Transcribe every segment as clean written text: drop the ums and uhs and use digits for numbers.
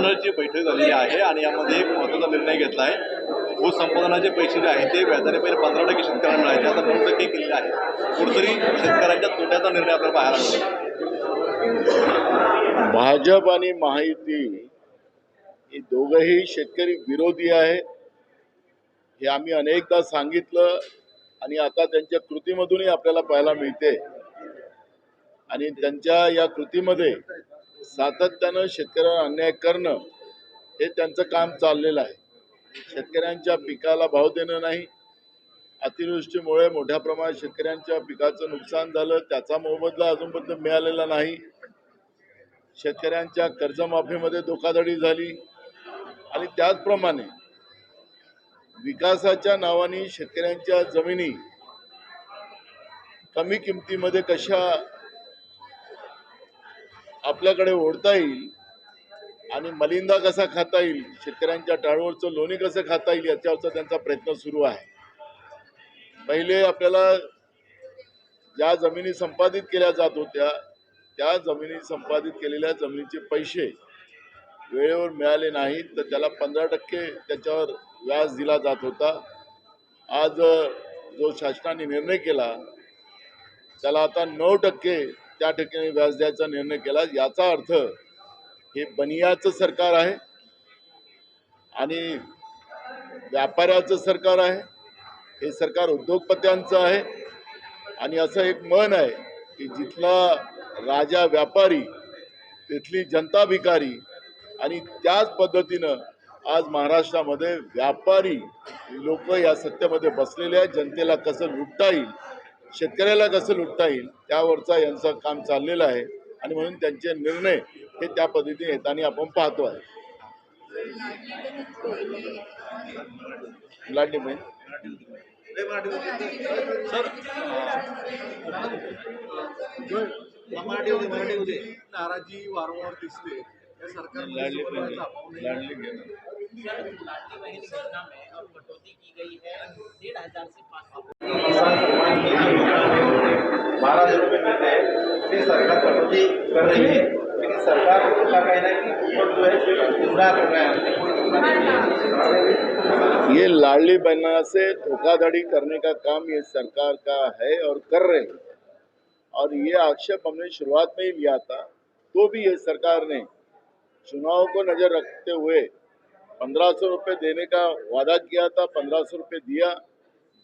मंडळाची बैठक झालेली आहे आणि यामध्ये एक महत्त्वाचा निर्णय घेतला आहे. भूसंपादनाचे पैसे जे आहेत ते व्याजाने पहिले 15% शेतकऱ्यांना मिळाले, आता 9% केलेले आहे. कुठेतरी शेतकऱ्यांच्या तोट्याचा निर्णय आपल्याला पाहायला मिळतो. भाजप आणि महायुती हे दोघंही शेतकरी विरोधी आहे, हे आम्ही अनेकदा सांगितलं आणि आता त्यांच्या कृतीमधूनही आपल्याला पाहायला मिळते. आणि त्यांच्या या कृतीमध्ये सातत्यानं शेतकऱ्यांना अन्याय करणं हे त्यांचं काम चाललेलं आहे. शेतकऱ्यांच्या पिकाला भाव देणं नाही, अतिवृष्टीमुळे मोठ्या प्रमाणात शेतकऱ्यांच्या पिकाचं नुकसान झालं, त्याचा मोबदला अजूनपर्यंत मिळालेला नाही. शेतकऱ्यांच्या कर्जमाफीमध्ये धोकाधडी झाली आणि त्याचप्रमाणे विकासाच्या नावाने शेतकऱ्यांच्या जमिनी कमी किमतीमध्ये कशा आपल्याकडे ओढता येईल आणि मलिंदा कसा खाता येईल, शेतकऱ्यांच्या टाळवरचं लोणी कसं खाता येईल, याच्यावरचा त्यांचा प्रयत्न सुरू आहे. पहिले आपल्याला ज्या जमिनी संपादित केल्या जात होत्या त्या जमिनी संपादित केलेल्या जमिनीचे पैसे वेळेवर मिळाले नाहीत तर त्याला 15% त्याच्यावर व्याज दिला जात होता. आज जो शासनाने निर्णय केला त्याला आता 9% त्या ठिकाणी व्याज द्यायचा निर्णय केला. याचा अर्थ हे बनियाचं सरकार आहे आणि व्यापाऱ्याचं सरकार आहे. हे सरकार उद्योगपत्यांचं आहे आणि असं एक मन आहे की जिथला राजा व्यापारी तिथली जनता भिकारी. आणि त्याच पद्धतीनं आज महाराष्ट्रामध्ये व्यापारी लोक या सत्तेमध्ये बसलेले आहेत. जनतेला कसं लुटता येईल, शेतकऱ्याला कसं लुटता येईल त्यावरचा यांचं काम चाललेलं आहे आणि म्हणून त्यांचे निर्णय हे त्या पद्धतीने येताना आपण पाहतो आहे. लाडली बहीण नाराजी वारंवार दिसते या सरकारने लाडली बहीण 12,000 रुपये मिलते हैं, इसलिए सरकार कटौती कर रही है, लेकिन सरकार का कहना है कि ऊपर जो है गुमराह कर रहा है, कोई ये लाडली बहना से धोखाधड़ी करने का काम ये सरकार का है और कर रहे हैं। और ये आक्षेप हमने शुरुआत में ही लिया था, तो भी ये सरकार ने चुनाव को नजर रखते हुए 1500 रुपये देने का वादा किया था, 1500 रुपये दिया।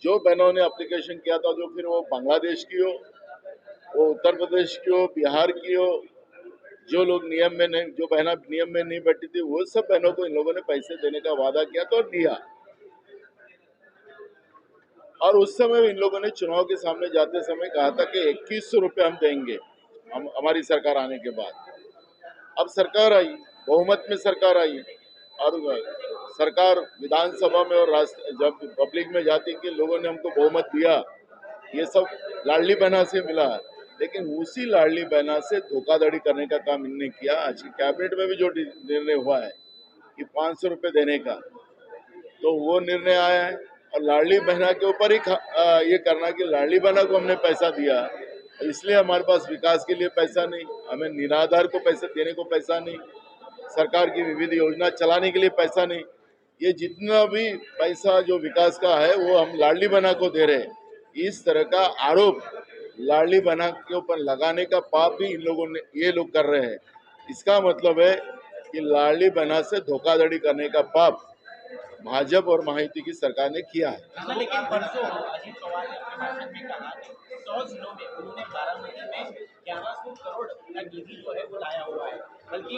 जो बहनों ने एप्लीकेशन किया था, जो फिर वो बांग्लादेश की हो, वो उत्तर प्रदेश की हो, बिहार की हो, जो लोग नियम में नहीं, जो बहना नियम में नहीं बैठी थी, वो सब बहनों को इन लोगों ने पैसे देने का वादा किया तो दिया। और उस समय इन लोगों ने चुनाव के सामने जाते समय कहा था कि 2100 रुपये हम देंगे हमारी सरकार आने के बाद। अब सरकार आई, बहुमत में सरकार आई और सरकार विधानसभा में और जब पब्लिक में जाती कि लोगों ने हमको बहुमत दिया, ये सब लाडली बहना से मिला। लेकिन उसी लाडली बहना से धोखाधड़ी करने का काम इन्होंने किया। आज की कैबिनेट में भी जो निर्णय हुआ है कि 500 रुपये देने का, तो वो निर्णय आया है। और लाडली बहना के ऊपर ही ये करना कि लाडली बहना को हमने पैसा दिया इसलिए हमारे पास विकास के लिए पैसा नहीं, हमें निराधार को पैसे देने को पैसा नहीं, सरकार की विविध योजना चलाने के लिए पैसा नहीं। ये जितना भी पैसा जो विकास का है वो हम लाडली बहना को दे रहे हैं। इस तरह का आरोप लाडली बहना के ऊपर लगाने का पाप भी इन लोगों ने ये लोग कर रहे हैं। इसका मतलब है कि लाडली बहना से धोखाधड़ी करने का पाप भाजपा और महायुति की सरकार ने किया है। लेकिन परसों अजीत पवार ने अपने भाषण में कहा कि 100 जिलों में उन्होंने बारामती में 1100 करोड़ का निधि जो है वो लाया हुआ है। बल्कि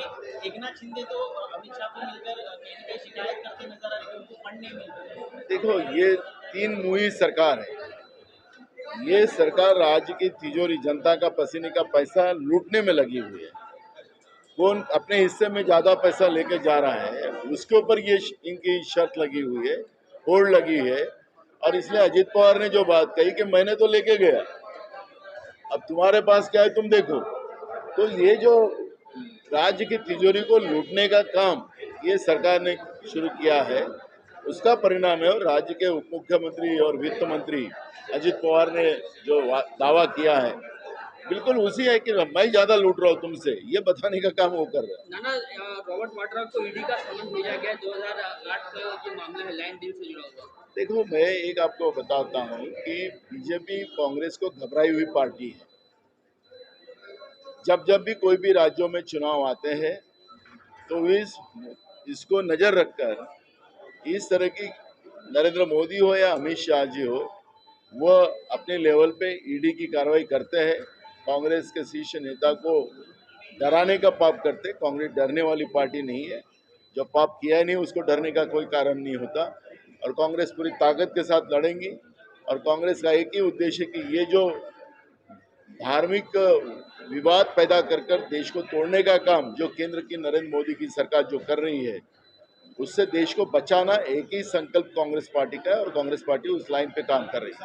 एकनाथ शिंदे तो अमित शाह को मिलकर कहीं न कहीं शिकायत करते नजर आ रहे हैं, उनको फंड नहीं मिल रहे। देखो, ये 3 मुही सरकार है। ये सरकार राज्य की तिजोरी, जनता का पसीने का पैसा लूटने में लगी हुई है। कौन अपने हिस्से में ज्यादा पैसा लेके जा रहा है उसके ऊपर ये इनकी शर्त लगी हुई है, होड़ लगी है। और इसलिए अजीत पवार ने जो बात कही कि मैंने तो लेके गया, अब तुम्हारे पास क्या है तुम देखो। तो ये जो राज्य की तिजोरी को लूटने का काम ये सरकार ने शुरू किया है, उसका परिणाम है। और राज्य के उप मुख्यमंत्री और वित्त मंत्री अजीत पवार ने जो दावा किया है बिल्कुल उसी है कि मैं ज़्यादा लूट रहा हूँ तुमसे, ये बताने का काम वो कर रहा है। नाना रॉबर्ट वाड्रा को ईडी का समन भेजा गया 2008 का जो मामला है लैंड डील से जुड़ा हुआ। देखो, मैं एक आपको बताता हूँ कि बीजेपी कांग्रेस को घबराई हुई पार्टी है। जब जब भी कोई भी राज्यों में चुनाव आते हैं तो इसको नज़र रखकर इस तरह की नरेंद्र मोदी हो या अमित शाह जी हो, वह अपने लेवल पे ईडी की कार्रवाई करते हैं। कांग्रेस के शीर्ष नेता को डराने का पाप करते। कांग्रेस डरने वाली पार्टी नहीं है। जो पाप किया ही नहीं उसको डरने का कोई कारण नहीं होता। और कांग्रेस पूरी ताकत के साथ लड़ेंगी। और कांग्रेस का एक ही उद्देश्य है कि ये जो धार्मिक विवाद पैदा कर कर देश को तोड़ने का काम जो केंद्र की नरेंद्र मोदी की सरकार जो कर रही है, उससे देश को बचाना एक ही संकल्प कांग्रेस पार्टी का है और कांग्रेस पार्टी उस लाइन पे काम कर रही है।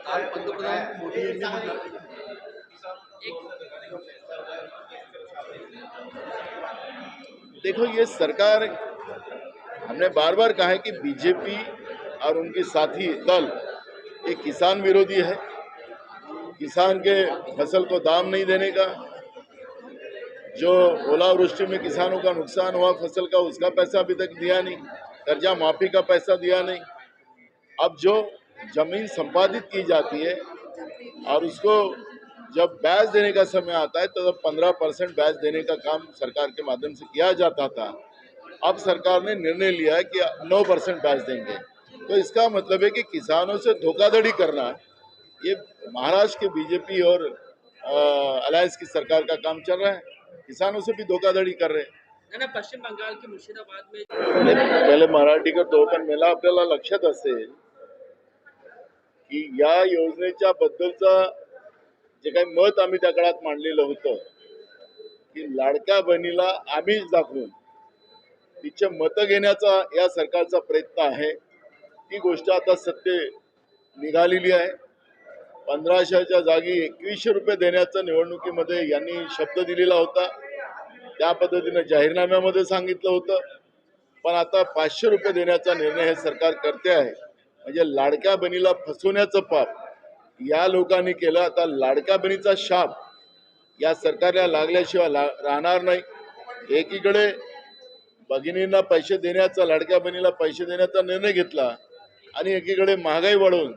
काल पंतप्रधान मोदी यांनी म्हटलं देखो, ये सरकार, हमने बार बार कहा है कि बीजेपी और उनके साथी दल एक किसान विरोधी है। किसान के फसल को दाम नहीं देने का, जो ओलावृष्टि में किसानों का नुकसान हुआ फसल का, उसका पैसा अभी तक दिया नहीं, कर्जा माफी का पैसा दिया नहीं। अब जो जमीन संपादित की जाती है और उसको जब ब्याज देने का समय आता है तो 15% ब्याज देने का काम सरकार के माध्यम से किया जाता था। अब सरकार ने निर्णय लिया है कि 9% ब्याज देंगे। तो इसका मतलब है कि किसानों से धोखाधड़ी करना, ये महाराष्ट्र के बीजेपी और अलायंस की सरकार का काम चल रहा है। किसानों से भी धोखाधड़ी कर रहे हैं। नाना पश्चिम बंगाल के मुर्शिदाबाद में पहिले मराठी करतो, पण मला आपल्याला लक्षात असेल की या योजनेच्या बद्दलचं जे काही मत आम्ही त्या काळात मांडलेलं होतं की लाडक्या बहिणीला आमिष दाखवून तिचे मत घेण्याचा या सरकारचा प्रयत्न आहे, ती गोष्ट आता सत्य निघालेली आहे। 1500च्या जागी 2100 रुपये देण्याचा निवडणुकीमध्ये यांनी शब्द दिलेला होता, त्या पद्धतीने जाहीरनाम्यामध्ये सांगितलं होतं। पण आता 500 रुपये देण्याचा निर्णय हे सरकार करते आहे। म्हणजे लाडक्या बहिणीला फसवण्याचं पाप या लोकांनी केलं। आता लाडक्या बहिणीचा शाप या सरकारला लागल्याशिवाय राहणार नाही। एकीकडे भगिनींना पैसे देण्याचा, लाडक्या बहिणीला पैसे देण्याचा निर्णय घेतला आणि एकीकडे महागाई वाढवून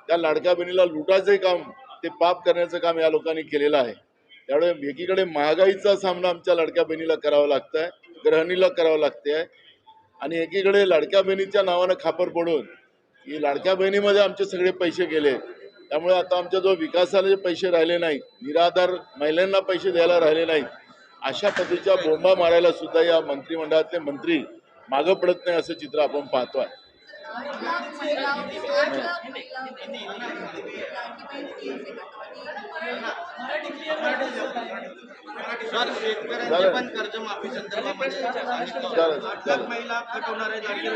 त्या लाडक्या बहिणीला लुटायचे काम, ते पाप करण्याचं काम या लोकांनी केलेलं आहे। त्यामुळे एकीकडे महागाईचा सामना आमच्या लाडक्या बहिणीला करावा लागतोय, गृहिणीला करावा लागतोय, आणि एकीकडे लाडक्या बहिणीच्या नावानं खापर पडून ही लाडक्या बहिणीमध्ये आमचे सगळे पैसे गेले। त्यामुळे आता आमच्या जो विकासाला जे पैसे राहिले नाही, निराधार महिलांना पैसे द्यायला राहिले नाही, अशा पद्धतीच्या बोंबा मारायला सुद्धा या मंत्रिमंडळातले मंत्री मागं पडत नाही, असं चित्र आपण पाहतोय। सर, शेतकऱ्यांचे पण कर्जमाफी संदर्भामध्ये सांगितलं होतं। 8 लाख महिला पटवणार आहे लाडकी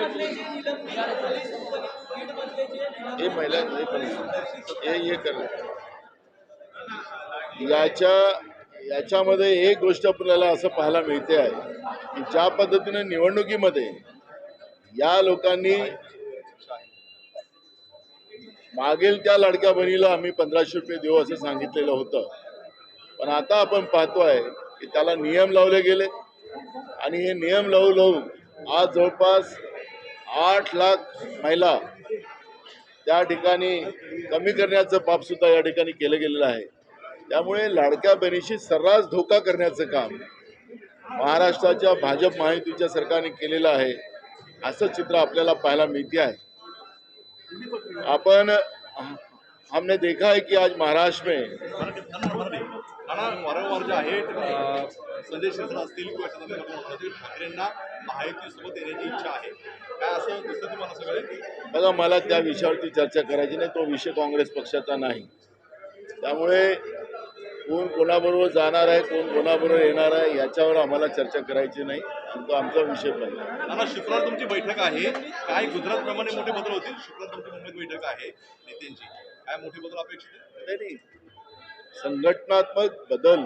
हे महिला हे कर याच्यामध्ये एक गोष्ट आपल्याला असं पाहायला मिळते आहे की ज्या पद्धतीने निवडणुकीमध्ये या लोकांनी मागेल त्या लाडक्या बहिणीला आम्ही 1500 रुपये देऊ असं सांगितलेलं होतं, पण आता आपण पाहतोय की त्याला नियम लावले गेले आणि हे नियम लावू आज जवळपास 8 लाख महिला त्या ठिकाणी कमी करण्याचं पाप सुद्धा या ठिकाणी केलं गेलेलं आहे। त्यामुळे लाडक्या बहिणीशी सर्रास धोका करण्याचं काम महाराष्ट्राच्या भाजप महायुतीच्या सरकारने केलेलं आहे, असं चित्र आपल्याला पाहायला मिळते आहे। हमने देखा है कि आज महाराष्ट्र में वारंवार जे आहे संजय शिरसाट असतील किंवा चंद्रकांत ठाकरेंना महायुतीसोबत येण्याची इच्छा आहे, काय असं दिसतं तुम्हाला सगळे? बघा, मला त्या विषयावरती चर्चा करायची नाही, तो विषय काँग्रेस पक्षाचा नाही। त्यामुळे कोण कोणाबरोबर जाणार आहे, कोण कोणाबरोबर येणार आहे, याच्यावर आम्हाला चर्चा करायची नाही, तो आमचा विषय पण नाही। नाना, शुक्रवार तुमची बैठक आहे, काय गुजरात प्रमाणे मोठे बदल होतील? शुक्रवार तुमची मुंबईत बैठक आहे नेत्यांची, काय मोठे बदल अपेक्षित आहे? नाही, संघटनात्मक बदल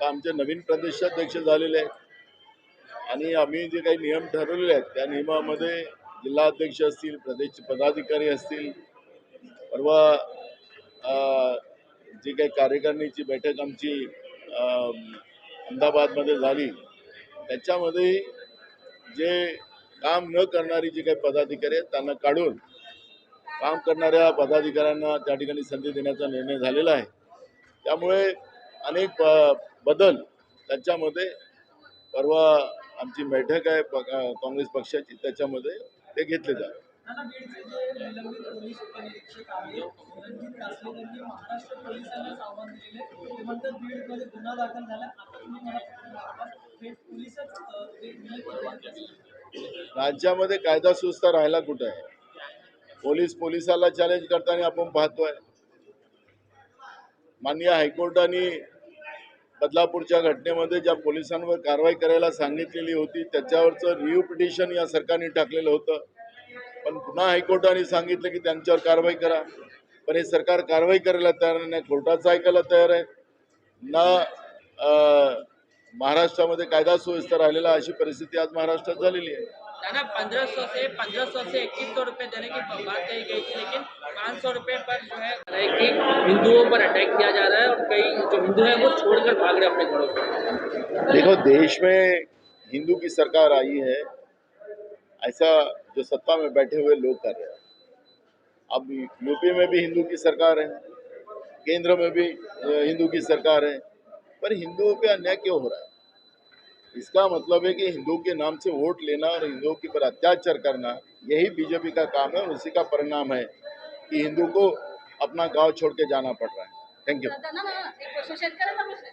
तर आमचे नवीन प्रदेशाध्यक्ष झालेले आहेत आणि आम्ही जे काही नियम ठरवलेले आहेत त्या नियमामध्ये जिल्हाध्यक्ष असतील, प्रदेश पदाधिकारी असतील, परवा जी काही कार्यकारिणीची बैठक आमची अहमदाबादमध्ये झाली त्याच्यामध्ये जे काम न करणारी जी काही पदाधिकारी आहेत त्यांना काढून काम करणाऱ्या पदाधिकाऱ्यांना त्या ठिकाणी संधी देण्याचा निर्णय झालेला आहे. त्यामुळे अनेक बदल त्याच्यामध्ये परवा आमची बैठक आहे काँग्रेस पक्षाची त्याच्यामध्ये ते घेतले जातात. नाना बीडचे जे निलंबित पोलीस उपनिरीक्षक आहेत रणजित कासले यांनी महाराष्ट्र पोलिसांनाच आव्हान दिलेले ते म्हणतात बीडमध्ये गुन्हा दाखल झाला आता तुम्ही मला पकडून लावा. थेट पोलीसच ते गुन्हे करतात. राज्यामध्ये कायदा सुव्यवस्था राहिला कुठं आहे? पोलिसाला चॅलेंज करताना आपण पाहतोय. माननीय हायकोर्टाने बदलापूरच्या घटनेमध्ये ज्या पोलिसांवर कारवाई करायला सांगितलेली होती त्याच्यावरचं रिव्ह्यू पिटिशन या सरकारने टाकलेलं होतं. पण पुन्हा हायकोर्टाने सांगितलं की त्यांच्यावर कारवाई करा. पण हे सरकार कारवाई करायला तयार नाही, कोर्टाचं ऐकायला तयार आहे ना. महाराष्ट्रामध्ये कायदा सुव्यवस्था राहिलेला अशी परिस्थिती आज महाराष्ट्रात झालेली आहे. नाना 1500 से 2100 रुपए देने की बात कही गई थी, लेकिन 500 रुपए पर जो है कि हिंदुओं पर अटैक किया जा रहा है और कई जो हिंदू हैं वो छोड़कर भाग रहे अपने घरों से। देखो, देश में हिंदू की सरकार आई है, ऐसा जो सत्ता में बैठे हुए लोग कर रहे हैं. अब यूपी में भी हिंदू की सरकार है, केंद्र में भी हिंदू की सरकार है, पर हिंदुओं पे अन्याय क्यों हो रहा है? इसका मतलब है कि हिंदू के नाम से वोट लेना और हिंदुओं के ऊपर अत्याचार करना यही बीजेपी का काम है और उसी का परिणाम है कि हिंदू को अपना गांव छोड़ के जाना पड़ रहा है. Thank you. दादा, एक शेतकऱ्याचा प्रश्न